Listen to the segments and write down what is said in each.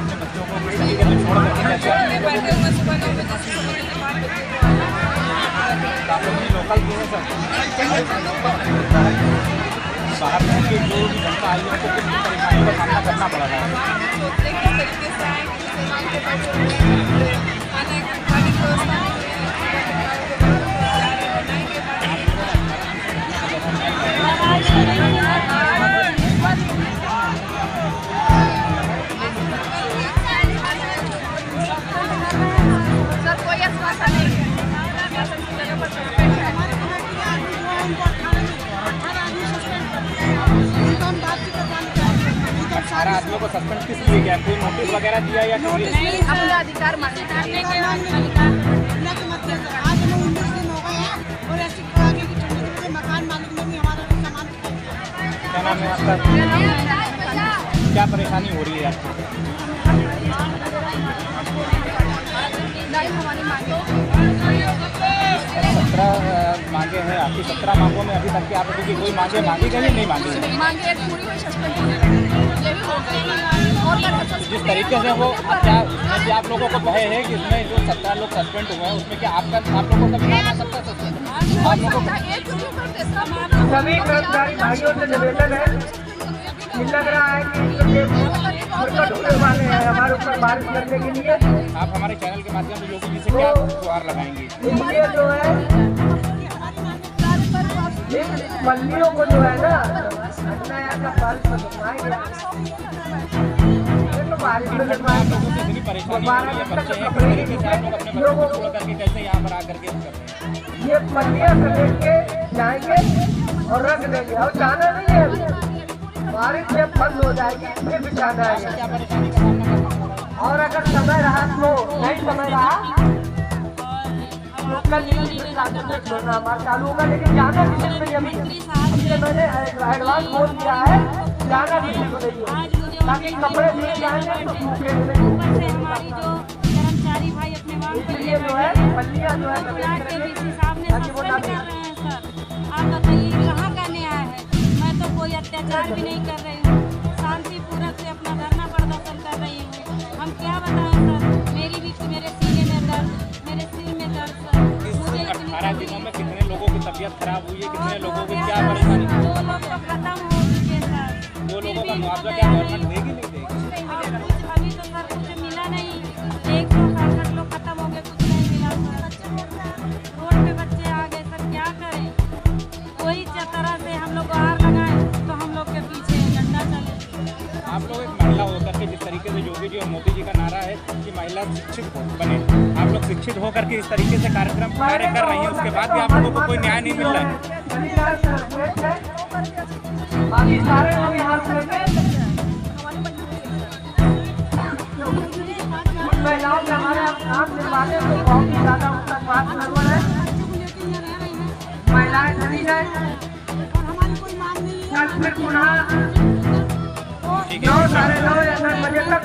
अपने बच्चों को किस तरीके से छोड़ करके कैसे लोकल के हैं सर बाहर में जो भी जनता आई है उनको किस परेशानियों का सामना करना पड़ रहा सारा आदमियों को सस्पेंड किस लिए किया? कोई नोटिस वगैरह दिया या नहीं? अपना अधिकार मांगने के आज 19 दिन हो गए हैं और ऐसी आगे की चंडीगढ़ में मकान मालिक ने भी हमारा सामान। क्या नाम है आपका? क्या परेशानी हो रही है आपको? हमारी मांगे 17 मांगे हैं आपकी। 17 मांगों में अभी तक की आप लोगों की कोई मांगे मांगी गई नहीं मांगी? मांगे पूरी हुई सस्पेंड जिस तरीके से वो क्या आप लोगों को भय है कि इसमें जो 17 लोग सस्पेंड हुए हैं उसमें क्या आप लोगों का भी नाम आ सकता है सस्पेंड? आप लोगों को सभी कर्मचारी भाइयों से निवेदन है, लग रहा है कि वाले हैं हमारे ऊपर बारिश करने के लिए। आप हमारे चैनल के माध्यम से योगी जी से क्या गुहार लगाएंगे? ये जो है पल्लियों को जो है ना बारिश में इतनी परेशानी हो रही है, बच्चे हैं, किस तरीके से आप लोग अपने बच्चों को छोड़ करके कैसे यहाँ पर आकर के कर रहे हैं? ये पल्लियाँ समेट के जाएंगे और रख देंगे और जाना नहीं है। बारिश जब बंद हो जाएगी फिर भी जाना है। क्या परेशानी का सामना करना पड़ रहा है? और अगर समय रहा तो नहीं समय रहा कल छोड़ना हमारा चालू होगा, लेकिन जाना किसी को नहीं। मैंने एडवांस बोल दिया है, जाना किसी को नहीं, ताकि कपड़े दिए जाएंगे तो सूखे हमारी जो कर्मचारी भाई अपने इसलिए जो है पल्लियाँ जो है आप बताइए कहाँ का न्याय है? मैं तो कोई अत्याचार भी नहीं कर रही हूँ, शांति पूर्वक से अपना धरना प्रदर्शन कर रही हूँ। हम क्या बताएं सर, मेरे सीने में दर्द, मेरे सिर में दर्द सर। 18 दिनों में कितने लोगों की तबीयत खराब हुई है? कितने लोगों को क्या परेशानी? 2 लोग तो खत्म हो चुके सर। 2 लोगों का मुआवजा क्या गवर्नमेंट देगी नहीं देगी? अभी तो सर कुछ मिला नहीं, 167 लोग खत्म हो गए, कुछ नहीं मिला सर। रोड पे बच्चे आ गए सर, क्या करें? कोई तरह से हम लोग बाहर लगाएं तो हम लोग के पीछे डंडा चले। आप लोग एक महिला होकर के जिस तरीके से योगी जी और मोदी जी का नारा है कि महिला शिक्षित बने, आप लोग शिक्षित होकर के इस तरीके से कार्य कर रही हैं, उसके बाद भी आप लोगों को कोई न्याय नहीं मिल रहा है। महिलाओं के हमारे आप निर्वाचन को बहुत ही ज़्यादा उसका स्वास्थ्य गड़बड़ है। महिलाएं चली जाए कल फिर पुनः 9-9:30 बजे तक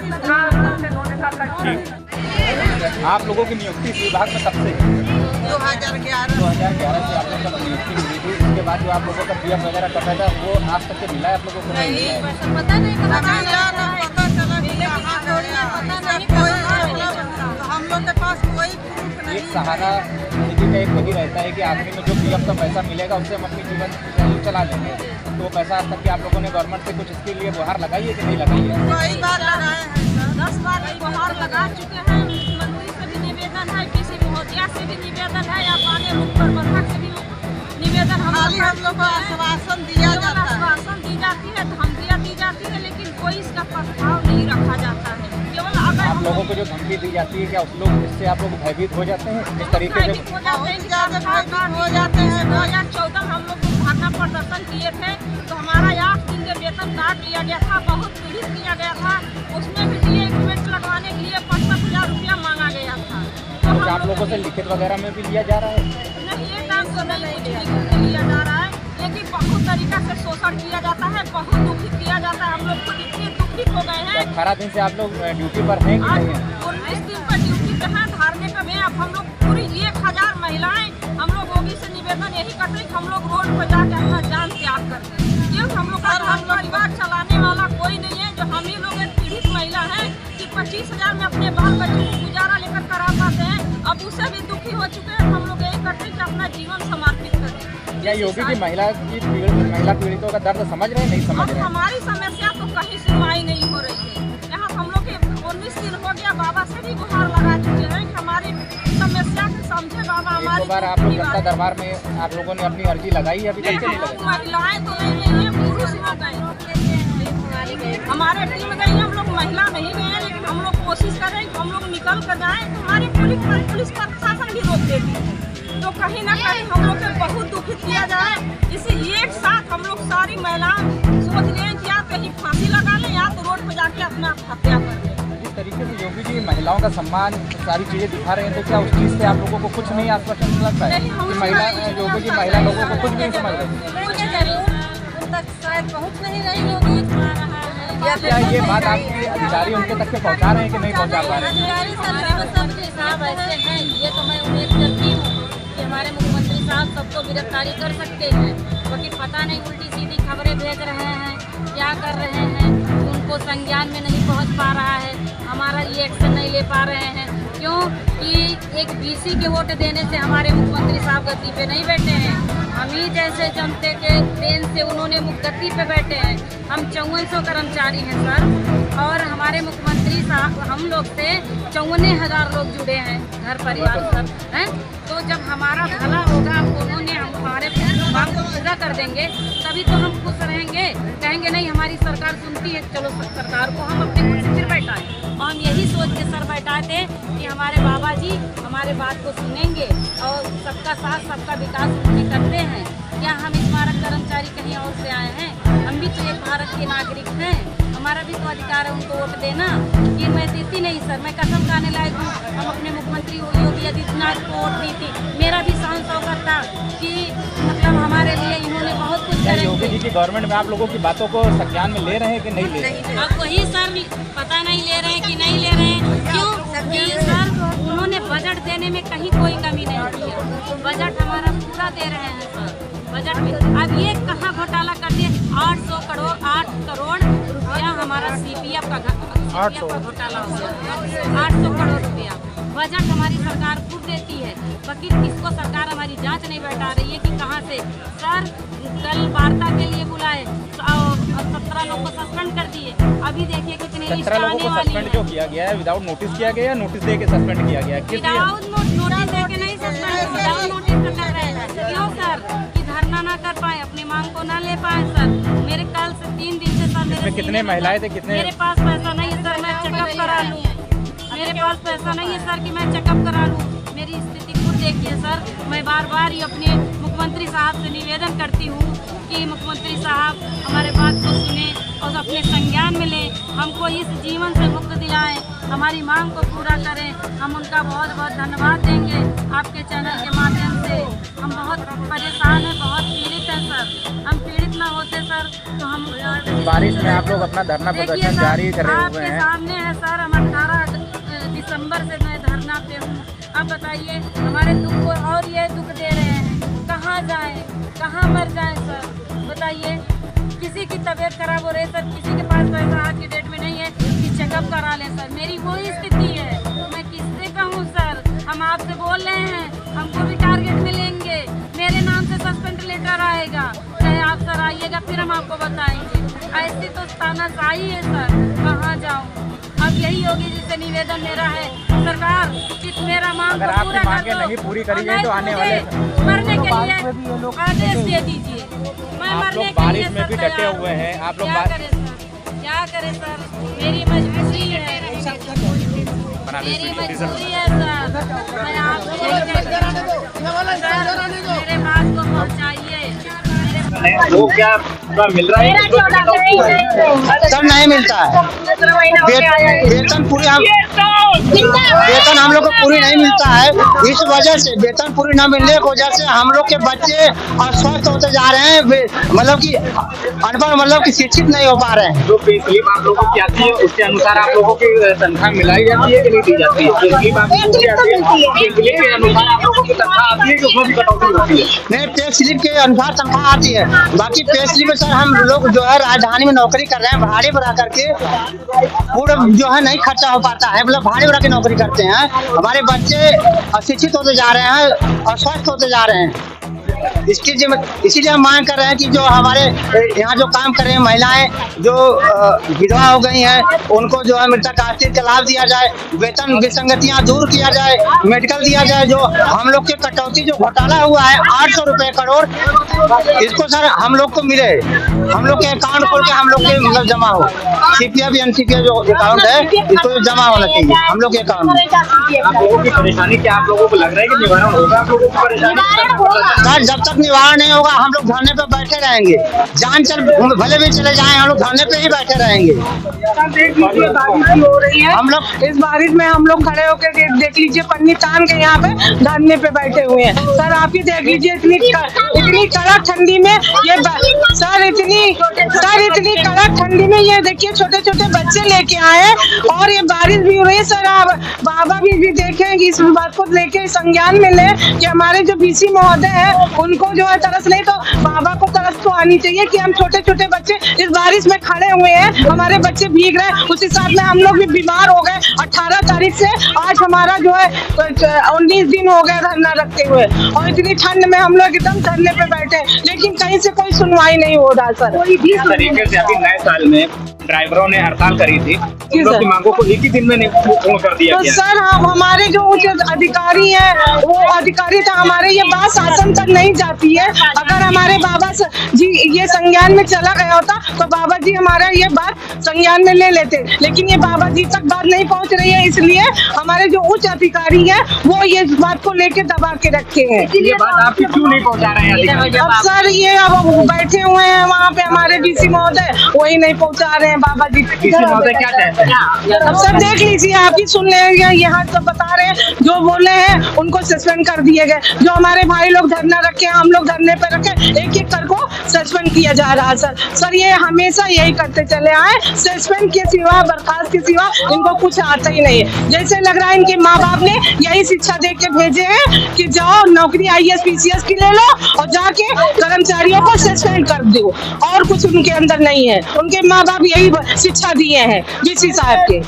आप लोगों की नियुक्ति इस विभाग में कब से? 2011 से आप लोगों को नियुक्ति मिली थी। उसके बाद जो आप लोगों का पीएफ वगैरह कटा था वो आज तक के मिला है आप लोगों को? पता नहीं हम लोग के पास कोई एक सहारा निधि का एक वही रहता है कि आखिरी में जो पीएफ का पैसा मिलेगा उससे हम अपनी जीवन चला लेंगे। तो वो पैसा आज तक कि आप लोगों ने गवर्नमेंट से कुछ इसके लिए गुहार लगाई है कि नहीं लगाई है? कई बार लगाए हैं, 10 बार गुहार लगा चुके हैं। मुख्यमंत्री से भी निवेदन है, किसी महोदया से भी निवेदन है, या माननीय मुख्य प्रबंधक से भी निवेदन। हम लोग को आश्वासन दिया जाता है, आश्वासन दी जाती है, धमकियाँ दी जाती है, लेकिन कोई इसका प्रभाव नहीं रखा जाता है। केवल अगर आप लोगों को जो धमकी दी जाती है क्या उस लोग इससे आप लोग भयभीत हो जाते हैं इस तरीके से? हो जाते हैं। 2014 हम लोग धरना प्रदर्शन किए थे तो हमारा 8 दिन के वेतन काट लिया गया था, बहुत पीड़ित किया गया था। उसमें भी डीएक्टिवेट लगवाने के लिए 65,000 रुपया मांगा गया था। तो आप लोगों से लिखित वगैरह में भी लिया जा रहा है? नहीं, ये काम तो नहीं लिया जा रहा है, लेकिन बहुत तरीका से शोषण किया जाता है, बहुत दुखित किया जाता है। हम लोग खुद इतने दुखित हो गए हैं। 18 दिन से आप लोग ड्यूटी पर हैं कि नहीं हैं? 19 दिन पर ड्यूटी पे हैं, धार्मिक में। अब हम लोग पूरी 1000 महिलाएं हम लोग योगी से निवेदन यही करते हैं कि हम लोग रोड पर जाकर अपना जान त्याग करते हैं। क्यों? हम लोग का परिवार चलाने वाला कोई नहीं है, जो हम ही लोग एक पीड़ित महिला है कि 25,000 में अपने बाल बच्चों को गुजारा लेकर करा पाते हैं, अब उससे भी दुखी हो चुके हैं। हम लोग यही करते हैं कि अपना जीवन समर्पित करें। क्या योगी जी महिला पीड़ितों का दर्द समझ रहे हैं, नहीं समझ अब रहे हैं? हमारी समस्या तो कहीं सुनवाई नहीं हो रही है। यहाँ हम लोग के 19 दिन हो गया, बाबा से भी गुहार लगा चुके हैं कि हमारी समस्या को समझे बाबा। हमारी एक बार आप लोग जनता दरबार में आप लोगों ने अपनी अर्जी लगाई है, अभी तक नहीं लगाई? महिलाएं तो नहीं गई है, पुरुष हो गए, हमारे टीम गई है, हम लोग महिला नहीं गए हैं, लेकिन हम लोग कोशिश कर रहे हैं कि हम लोग निकल कर जाएं तो हमारी पुलिस प्रशासन भी रोक देती है। तो कहीं ना कहीं हम लोग को बहुत दुखित किया जाए। इसी एक साथ हम लोग सारी महिलाएं सोच लें कि या कहीं फांसी लगा लें या तो रोड पर जाके अपना हत्या कर लें। जिस तरीके से योगी जी महिलाओं का सम्मान सारी चीजें दिखा रहे हैं, तो क्या उस चीज से आप लोगों को कुछ नहीं आश्वासन लगता है कि महिला योगी जी महिला लोगों को कुछ भी नहीं समझ रहे? उन तक शायद पहुँच नहीं रही होगी। क्या ये बात आपके अधिकारी उनके तक के पहुंचा रहे हैं कि नहीं पहुंचा पा रहे हैं? अधिकारी साहब ऐसे हैं, ये तो मैं उम्मीद करती हूँ कि हमारे मुख्यमंत्री साहब सबको गिरफ्तारी कर सकते हैं, क्योंकि पता नहीं उल्टी सीधी खबरें भेज रहे हैं, क्या कर रहे हैं, उनको संज्ञान में नहीं पहुँच पा रहा है, हमारा ये एक्शन नहीं ले पा रहे हैं। क्यों कि एक बीसी के वोट देने से हमारे मुख्यमंत्री साहब गद्दी पे नहीं बैठे हैं, हम ही जैसे जनते के देन से उन्होंने गद्दी पे बैठे हैं। हम 5400 कर्मचारी हैं सर, और हमारे मुख्यमंत्री साहब हम लोग से 54,000 लोग जुड़े हैं घर परिवार सर हैं। तो जब हमारा भला होगा, उन्होंने हमारे मांग को पूरा कर देंगे, तभी तो हम खुश रहेंगे। कहेंगे नहीं हमारी सरकार सुनती है, चलो सरकार को हम अपने कुर्सी फिर बैठाएं। और हम यही सोच के सर बैठाए थे कि हमारे बाबा जी हमारे बात को सुनेंगे और सबका साथ सबका विकास उनके करते हैं। क्या हम स्मारक कर्मचारी कहीं और से आए हैं? हम भी तो एक भारत के नागरिक हैं, हमारा भी तो अधिकार है उनको वोट देना। कि मैं देती नहीं सर, मैं कसम खाने लायक हूँ, हम अपने मुख्यमंत्री योगी आदित्यनाथ को वोट दी थी। मेरा भी शान शौकत था कि मतलब हमारे लिए इन्होंने बहुत कुछ करेंगे। योगी जी की गवर्नमेंट में आप लोगों की बातों को संज्ञान में ले रहे हैं कि नहीं ले रहे हैं? अब वही सर पता नहीं ले रहे हैं कि नहीं ले रहे हैं। क्यों कि सर उन्होंने बजट देने में कहीं कोई कमी नहीं की है, बजट हमारा पूरा दे रहे हैं सर। बजट में अब ये कहाँ घोटाला कर दिए, 8 करोड़ रुपया हमारा CPF का घोटाला हो गया, 800 करोड़ रुपया बजट हमारी सरकार खुद देती है। वकील किसको सरकार हमारी जांच नहीं बैठा रही है कि कहाँ से। सर कल वार्ता के लिए बुलाए, 17 लोग को सस्पेंड कर दिए। अभी देखिए कितने 17 लोगों को सस्पेंड क्यों किया गया है? विदाउट नोटिस किया गया या नोटिस दे के सस्पेंड किया गया? विदाउट नोटिस दे के नहीं सस्पेंड, विदाउट नोटिस कर रहे हैं। क्यों सर? कि धरना ना कर पाए, अपनी मांग को ना ले पाए सर। मेरे कल से 3 दिन से सर मेरे कितने महिलाएं थे? कितने? मेरे पास पैसा नहीं है सर, मैं चेकअप करा लूँ। मेरे पास पैसा नहीं है सर कि मैं चेकअप करा लूँ। मेरी स्थिति खुद देखिए सर। मैं बार बार ही अपने मुख्यमंत्री साहब से निवेदन करती हूँ कि मुख्यमंत्री साहब हमारे बात को सुने और अपने संज्ञान में लें, हमको इस जीवन से मुक्त दिलाएं, हमारी मांग को पूरा करें। हम उनका बहुत बहुत धन्यवाद देंगे आपके चैनल के माध्यम से। हम बहुत परेशान हैं, बहुत पीड़ित हैं सर। हम पीड़ित ना होते सर तो हम बारिश में आप लोग अपना धरना प्रदर्शन जारी कर रहे हुए आपके हैं। सामने है सर, हम 18 दिसंबर से मैं धरना पे हूँ। अब बताइए हमारे दुख को और ये दुख दे रहे हैं, कहाँ जाएं, कहाँ मर जाएं सर बताइए। किसी की तबीयत खराब हो रही है सर, किसी के पास पैसा आज की डेट में नहीं है कि चेकअप करा लें सर। मेरी वही स्थिति है, मैं किससे कहूँ सर। हम आपसे बोल रहे हैं, हमको भी टारगेट में लेंगे, मेरे नाम से सस्पेंड लेटर आएगा, चाहे आप सर आइएगा फिर हम आपको बताएंगे। ऐसी तो तानाशाही है सर, कहाँ जाऊँ। अब यही योगी जी से निवेदन मेरा है, सरकार कि मेरा मांग अगर को पूरा आपकी कर मांगे दो। नहीं पूरी करी गई तो आने वाले मरने के लिए आदेश दे दीजिए। मैं आप मरने लोग के बारिश लिए में सर भी डटे तैयार हुए हैं। आप लोग क्या करें सर, क्या करें सर, मेरी मजबूरी है, मेरी मजबूरी है सर। मैं आपको यही कहती हूँ सर, मेरे बात को पहुँचाइए। वो क्या मिल रहा है? सर नहीं मिलता है, वेतन पूरी वेतन हम लोग को पूरी नहीं मिलता है। इस वजह से वेतन पूरी न मिलने की वजह से हम लोग के बच्चे अस्वस्थ होते जा रहे हैं, मतलब कि अनपढ़, मतलब कि शिक्षित नहीं हो पा रहे हैं। जो पे स्लिप आप लोगों की आती है उसके अनुसार आप लोगों की तनख्वाह मिलाई जाती है कि नहीं दी जाती है? पे स्लिप आप लोगों की आती है, पे स्लिप के अनुसार आप लोगों की तनख्वाह आती है कि उसमें भी कटौती होती है? नहीं, पे स्लिप के अनुसार तनख्वाह आती है। बाकी पे स्लिप में सर हम लोग जो है राजधानी में नौकरी कर रहे हैं, भाड़े बढ़ा करके पूरा जो है नहीं खर्चा हो पाता है, मतलब भाड़े बढ़ा के नौकरी करते हैं। हमारे बच्चे अशिक्षित होते जा रहे हैं, अस्वस्थ होते जा रहे हैं। इसीलिए हम मांग कर रहे हैं कि जो हमारे यहाँ जो काम कर रहे हैं महिलाएं जो विधवा हो गई हैं, उनको जो है मृतक आश्रित का लाभ दिया जाए, वेतन विसंगतियाँ दूर किया जाए, मेडिकल दिया जाए। जो हम लोग के कटौती जो घोटाला हुआ है 800 रुपए करोड़, इसको सर हम लोग को मिले, हम लोग के अकाउंट खोल के हम लोग के मतलब जमा हो। CPF NCPF जो अकाउंट है इसको जमा होना चाहिए हम लोग के अकाउंट में। आप लोगों की परेशानी क्या आप लोगों को लग रहा है कि निवारण होगा आप लोगों की परेशानी? जब तक निवारण नहीं होगा हम लोग धरने पे बैठे रहेंगे, जान चल भले भी चले जाएं, हम लोग धरने पे ही बैठे रहेंगे। बारिश हो रही है, हम लोग इस बारिश में हम लोग खड़े होकर देख लीजिए, पन्नी तान के यहाँ पे धरने पे बैठे हुए हैं। सर आप ही देख लीजिए, इतनी कड़क ठंडी में ये सर इतनी कड़क ठंडी में ये देखिए छोटे छोटे बच्चे लेके आए हैं और ये बारिश भी हो रही है। सर आप बाबा भी देखें इस बात को लेके संज्ञान में ले कि हमारे जो BC महोदय है उनको जो है तरस नहीं तो बाबा को तरस तो आनी चाहिए कि हम छोटे छोटे बच्चे इस बारिश में खड़े हुए हैं, हमारे बच्चे भीग रहे हैं। उसी साथ में हम लोग भी बीमार हो गए। 18 तारीख से आज हमारा जो है 19 दिन हो गए धरना रखते हुए और इतनी ठंड में हम लोग एकदम धरने पे बैठे, लेकिन कहीं से कोई सुनवाई नहीं हो रहा। सर इस तरीके से अभी नए साल में ड्राइवरों ने हड़ताल करी थी, उन लोग की मांगों को एक ही दिन में पूर्ण कर दिया गया। तो सर हम हमारे जो उच्च अधिकारी हैं वो अधिकारी तो हमारे ये बात शासन तक नहीं जाती है। अगर हमारे बाबा जी ये संज्ञान में चला गया होता तो बाबा जी हमारा ये बात संज्ञान में ले लेते, लेकिन ये बाबा जी तक बात नहीं पहुंच रही है, इसलिए हमारे जो उच्च अधिकारी हैं वो ये बात को लेके दबा के रखे हैं। ये बात आप क्यों नहीं पहुंचा रहे हैं? अब सर ये अब बैठे हुए हैं वहाँ पे हमारे DC महोदय, वही नहीं पहुंचा रहे हैं बाबा जी। DC महोदय क्या कहते हैं? अब सर देख लीजिए, आप ही सुन लेंगे, यहाँ तो बता रहे हैं जो बोले हैं उनको सस्पेंड कर दिए गए। जो हमारे भाई लोग धरना रखे, हम लोग धरने पे रखे, एक एक कर को सस्पेंड किया जा रहा है। सर ये हमेशा यही करते चले आए, सस्पेंड के सिवा बर्खास्त के सिवा इनको कुछ आता ही नहीं है। जैसे लग रहा है इनके माँ बाप ने यही शिक्षा दे के भेजे हैं कि जाओ नौकरी IAS PCS की ले लो और जाके कर्मचारियों को सस्पेंड कर दो, और कुछ उनके अंदर नहीं है। उनके माँ बाप यही शिक्षा दिए हैं DC साहब के।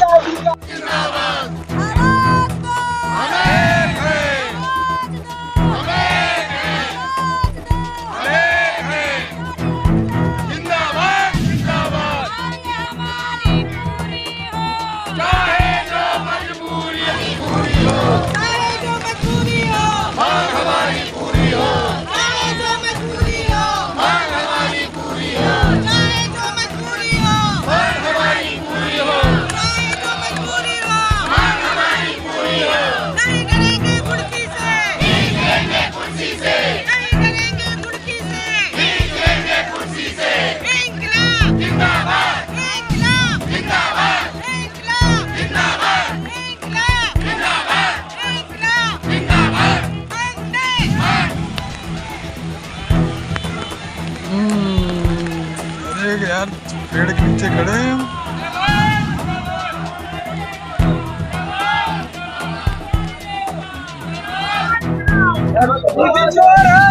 यार पेड़ के नीचे खड़े हैं हम।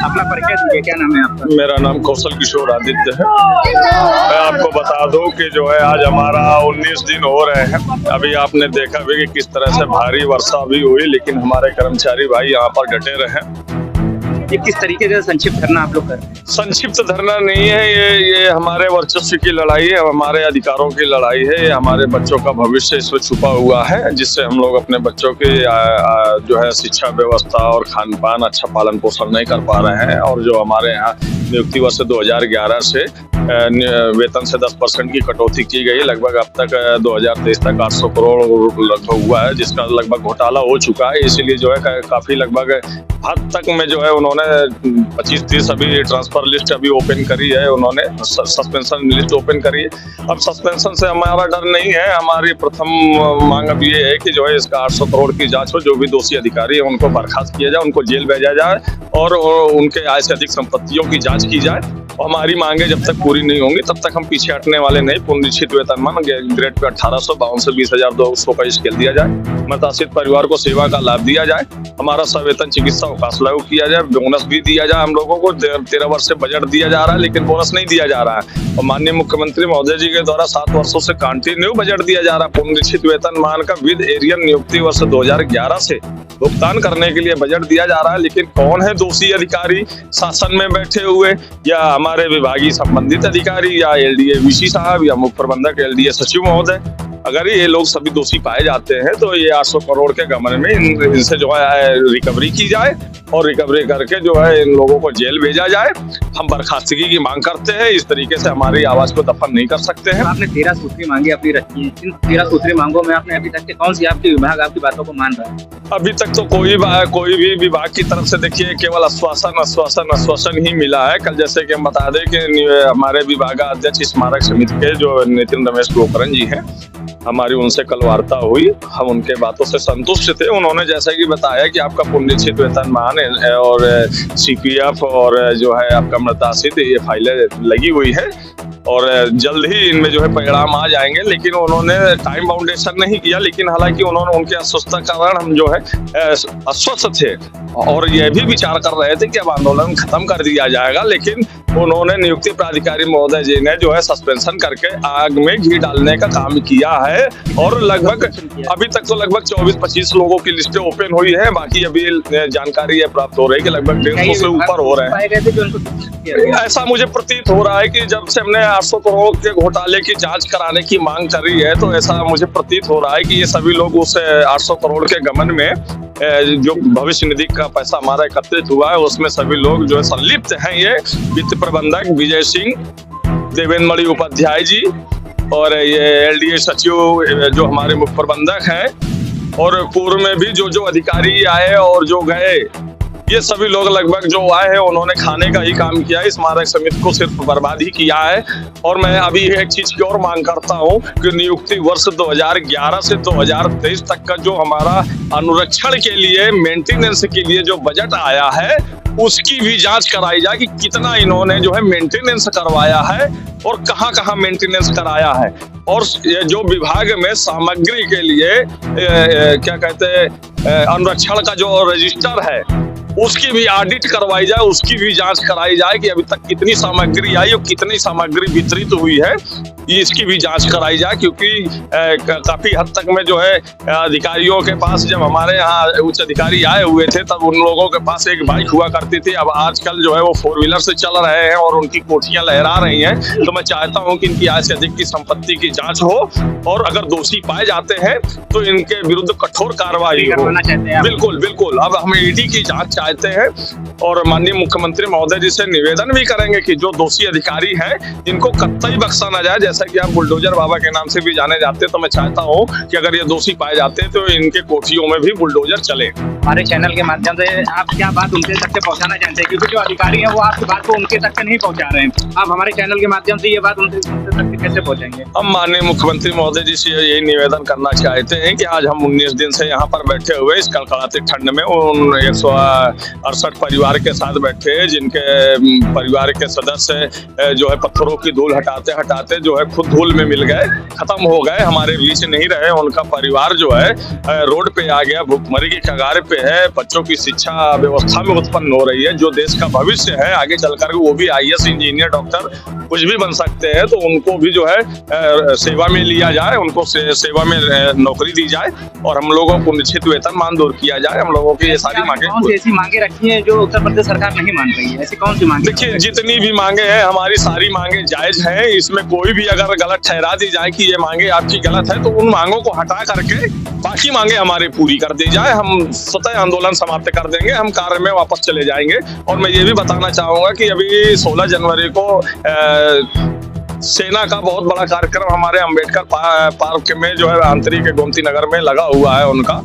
अपना परिचय दीजिए, क्या नाम है आपका? मेरा नाम कौशल किशोर आदित्य है। मैं आपको बता दूं कि जो है आज हमारा 19 दिन हो रहे हैं। अभी आपने देखा भी कि किस तरह से भारी वर्षा भी हुई, लेकिन हमारे कर्मचारी भाई यहाँ पर डटे रहे। ये किस तरीके से संक्षिप्त धरना आप लोग कर रहे हैं? संक्षिप्त धरना नहीं है, ये हमारे वर्चस्व की लड़ाई है, हमारे अधिकारों की लड़ाई है। ये हमारे बच्चों का भविष्य इसमें छुपा हुआ है, जिससे हम लोग अपने बच्चों की जो है शिक्षा व्यवस्था और खान पान अच्छा पालन पोषण नहीं कर पा रहे हैं। और जो हमारे यहाँ नियुक्ति वर्ष 2011 से वेतन से 10% की कटौती की गई, लगभग अब तक 2023 तक 800 करोड़ लगभग हुआ है, जिसका लगभग घोटाला हो चुका है। इसीलिए जो है काफी लगभग हद तक में जो है उन्होंने उन्होंने 25-30 अभी ट्रांसफर लिस्ट अभी ओपन करी है, उन्होंने सस्पेंशन लिस्ट ओपन करी है। अब सस्पेंशन से हमारा डर नहीं है, हमारी प्रथम मांग अब ये है कि जो है इसका 800 करोड़ की जांच हो, जो भी दोषी अधिकारी है उनको बर्खास्त किया जाए, उनको जेल भेजा जाए और उनके आय से अधिक संपत्तियों की जांच की जाए। हमारी मांगे जब तक पूरी नहीं होंगी तब तक हम पीछे हटने वाले नहीं। पुनरीक्षित वेतनमान ग्रेड पे 1852 से 20,200 का स्केल दिया जाए, मृताश्रित परिवार को सेवा का लाभ दिया जाए, हमारा सवेतन चिकित्सा अवकाश लागू किया जाए, बोनस भी दिया जाए। हम लोगों को 13 वर्ष से बजट दिया जा रहा है लेकिन बोनस नहीं दिया जा रहा है, और माननीय मुख्यमंत्री महोदय जी के द्वारा 7 वर्षों से कंटिन्यू बजट दिया जा रहा है। पुनरीक्षित वेतनमान का विद एरियन नियुक्ति वर्ष 2011 से भुगतान करने के लिए बजट दिया जा रहा है, लेकिन कौन है दोषी अधिकारी शासन में बैठे हुए, या हमारे विभागीय संबंधित अधिकारी, या एलडीए वीसी साहब, या मुख्य प्रबंधक एलडीए सचिव महोदय? अगर ये लोग सभी दोषी पाए जाते हैं तो ये 800 करोड़ के गमन में इनसे जो है रिकवरी की जाए और रिकवरी करके जो है इन लोगों को जेल भेजा जाए। हम बर्खास्तगी की मांग करते हैं, इस तरीके से हमारी आवाज को दफन नहीं कर सकते हैं। आपने 13 सूत्री मांगे अपनी रखी है, इन 13 सूत्री मांगों में आपने अभी तक के कौन सी आपके विभाग आपकी बातों को मान रहा है? अभी तक तो कोई भी विभाग की तरफ से देखिए केवल आश्वासन ही मिला है। कल जैसे कि हम बता दें कि हमारे विभागाध्यक्ष स्मारक समिति के जो नितिन रमेश गोकरण जी हैं, हमारी उनसे कल वार्ता हुई, हम उनके बातों से संतुष्ट थे। उन्होंने जैसे कि बताया कि आपका पुनरीक्षित वेतनमान और सीपीएफ और जो है आपका मृताश्रित ये फाइलें लगी हुई है और जल्द ही इनमें जो है परिणाम आ जाएंगे, लेकिन उन्होंने टाइम बाउंडेशन नहीं किया। लेकिन हालांकि उन्होंने उनके अस्वस्थता के कारण हम जो है अस्वस्थ थे और यह भी विचार कर रहे थे कि अब आंदोलन खत्म कर दिया जाएगा, लेकिन उन्होंने नियुक्ति प्राधिकारी महोदय जी ने जो है सस्पेंशन करके आग में घी डालने का काम किया है। और लगभग अभी तक तो लगभग 24-25 लोगों की लिस्टें ओपन हुई है, बाकी अभी जानकारी है प्राप्त हो रही है कि लगभग 150 से ऊपर हो रहे हैं। ऐसा मुझे प्रतीत हो रहा है कि जब से हमने 800 करोड़ के घोटाले की जांच कराने की मांग करी है तो ऐसा मुझे प्रतीत हो रहा है कि ये सभी लोग उस 800 करोड़ के गमन में जो भविष्य निधि का पैसा हमारा एकत्रित हुआ है उसमें सभी लोग जो है संलिप्त हैं। ये वित्त प्रबंधक विजय सिंह, देवेंद्र मणि उपाध्याय जी और ये एलडीए सचिव जो हमारे मुख्य प्रबंधक हैं, और पूर्व में भी जो अधिकारी आए और जो गए, ये सभी लोग लगभग जो आए हैं उन्होंने खाने का ही काम किया है, स्मारक समिति को सिर्फ बर्बाद ही किया है। और मैं अभी एक चीज की और मांग करता हूं कि नियुक्ति वर्ष 2011 से 2023 तक का जो हमारा अनुरक्षण के लिए, मेंटेनेंस के लिए जो बजट आया है उसकी भी जांच कराई जाए कि कितना इन्होंने जो है मेंटेनेंस करवाया है और कहां कहां मेंटेनेंस कराया है। और जो विभाग में सामग्री के लिए क्या कहते हैं अनुरक्षण का जो रजिस्टर है उसकी भी ऑडिट करवाई जाए, उसकी भी जांच कराई जाए कि अभी तक कितनी सामग्री आई और कितनी सामग्री वितरित हुई है, इसकी भी जांच कराई जाए। क्योंकि काफी हद तक में जो है अधिकारियों के पास, जब हमारे यहाँ उच्च अधिकारी आए हुए थे तब उन लोगों के पास एक बाइक हुआ करती थी, अब आजकल जो है वो 4 व्हीलर से चल रहे हैं और उनकी कोठियां लहरा रही हैं। तो मैं चाहता हूं कि इनकी आय से अधिक की संपत्ति की जांच हो और अगर दोषी पाए जाते हैं तो इनके विरुद्ध कठोर कार्रवाई हो। बिल्कुल बिल्कुल, अब हम ईडी की जांच चाहते हैं और माननीय मुख्यमंत्री महोदय जी से निवेदन भी करेंगे कि जो दोषी अधिकारी हैं इनको कतई बख्शा न जाए। जैसा कि आप बुलडोजर बाबा के नाम से भी जाने जाते हैं, तो मैं चाहता हूं कि अगर ये दोषी पाए जाते हैं तो इनके कोठियों में भी बुलडोजर चले। हमारे चैनल के माध्यम से आप क्या बात उनके तक से पहुंचाना चाहते हैं, क्योंकि जो अधिकारी हैं वो आपकी बात को उनके तक नहीं पहुंचा रहे हैं, आप हमारे चैनल के माध्यम से ये बात उनके तक कैसे पहुंचाएंगे? हम माननीय मुख्यमंत्री महोदय जी से यही निवेदन करना चाहते हैं कि आज हम 19 दिन से यहाँ पर बैठे हुए इस कड़कड़ाती ठंड में उन 168 परिवार के साथ बैठे, जिनके परिवार के सदस्य जो है पत्थरों की धूल हटाते हटाते जो है खुद धूल में मिल गए, खत्म हो गए, हमारे बीच नहीं रहे। उनका परिवार जो है रोड पे आ गया, भुखमरी की कगार पे है, बच्चों की शिक्षा व्यवस्था में उत्पन्न हो रही है। जो देश का भविष्य है आगे चलकर वो भी IAS इंजीनियर डॉक्टर कुछ भी बन सकते हैं, तो उनको भी जो है सेवा में लिया जाए, उनको सेवा में नौकरी दी जाए और हम लोगों को निश्चित वेतनमान दूर किया जाए। हम लोगों की ये सारी मांगे, कौन सी ऐसी मांगे रखी है जो उत्तर प्रदेश सरकार नहीं मान रही है? ऐसी कौन सी मांगे? देखिए, जितनी भी मांगे हैं हमारी सारी मांगे जायज हैं। इसमें कोई भी अगर गलत ठहरा दी जाए कि ये मांगे आपकी गलत है तो उन मांगों को हटा करके बाकी मांगे हमारी पूरी कर दी जाए। हम स्वतः आंदोलन समाप्त कर देंगे, हम कार्य में वापस चले जाएंगे। और मैं ये भी बताना चाहूंगा कि अभी 16 जनवरी को सेना का बहुत बड़ा कार्यक्रम हमारे अंबेडकर पार्क में जो है आंतरिक गोमती नगर में लगा हुआ है उनका,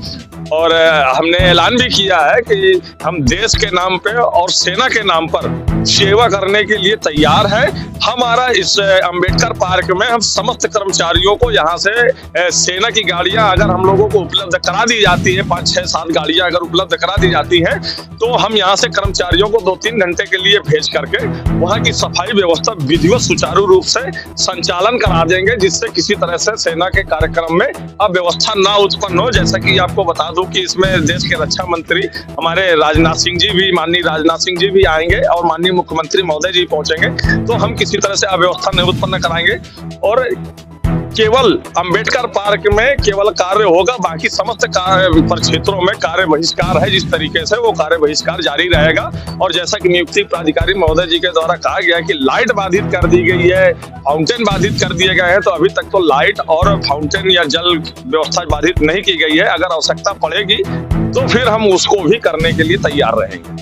और हमने ऐलान भी किया है कि हम देश के नाम पे और सेना के नाम पर सेवा करने के लिए तैयार है। हमारा इस अंबेडकर पार्क में हम समस्त कर्मचारियों को यहाँ से सेना की गाड़ियां अगर हम लोगों को उपलब्ध करा दी जाती है, 5, 6, 7 गाड़ियां अगर उपलब्ध करा दी जाती हैं, तो हम यहाँ से कर्मचारियों को 2-3 घंटे के लिए भेज करके वहाँ की सफाई व्यवस्था विधिवत सुचारू रूप से संचालन करा देंगे, जिससे किसी तरह से सेना के कार्यक्रम में अव्यवस्था ना उत्पन्न हो। जैसा कि आपको बता दूं कि इसमें देश के रक्षा मंत्री हमारे राजनाथ सिंह जी भी, माननीय राजनाथ सिंह जी भी आएंगे और माननीय मुख्यमंत्री महोदय जी पहुंचेंगे, तो हम किसी तरह से अव्यवस्था नहीं उत्पन्न कराएंगे और केवल अंबेडकर पार्क में केवल कार्य होगा, बाकी समस्त क्षेत्रों में कार्य बहिष्कार है। जिस तरीके से वो कार्य बहिष्कार जारी रहेगा। और जैसा कि नियुक्ति प्राधिकारी महोदय जी के द्वारा कहा गया कि लाइट बाधित कर दी गई है, फाउंटेन बाधित कर दिए गए हैं, तो अभी तक तो लाइट और फाउंटेन या जल व्यवस्था बाधित नहीं की गई है। अगर आवश्यकता पड़ेगी तो फिर हम उसको भी करने के लिए तैयार रहेंगे।